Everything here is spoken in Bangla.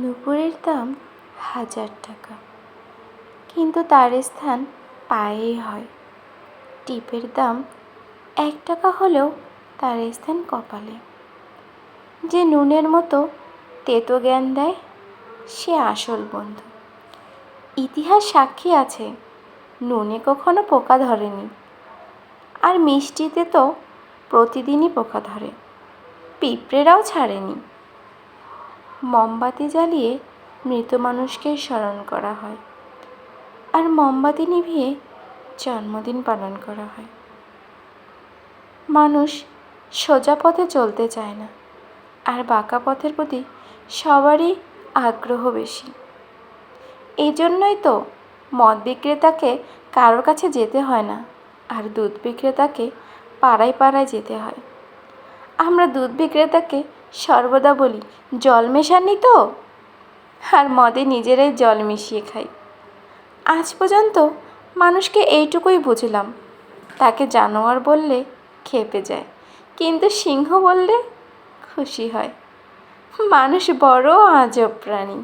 নুপুরের দাম 1000 টাকা, কিন্তু তার স্থান পায়েই হয়। টিপের দাম 1 টাকা হলেও তার স্থান কপালে। যে নুনের মতো তেতো জ্ঞান দেয়, সে আসল বন্ধু। ইতিহাস সাক্ষী আছে, নুনে কখনো পোকা ধরেনি, আর মিষ্টিতে তো প্রতিদিনই পোকা ধরে, পিঁপড়েরাও ছাড়েনি। মোমবাতি জ্বালিয়ে মৃত মানুষকে স্মরণ করা হয়, আর মোমবাতি নিভিয়ে জন্মদিন পালন করা হয়। মানুষ সোজা পথে চলতে চায় না, আর বাঁকা পথের প্রতি সবারই আগ্রহ বেশি। এই জন্যই তো মদ বিক্রেতাকে কারোর কাছে যেতে হয় না, আর দুধ বিক্রেতাকে পাড়ায় পাড়ায় যেতে হয়। আমরা দুধ বিক্রেতাকে সর্বদা বলি, জল মেশাননি তো, আর মদে নিজেরাই জল মিশিয়ে খাই। আজ পর্যন্ত মানুষকে এইটুকুই বুঝলাম, তাকে জানোয়ার বললে ক্ষেপে যায়, কিন্তু সিংহ বললে খুশি হয়। মানুষ বড় আজব প্রাণী।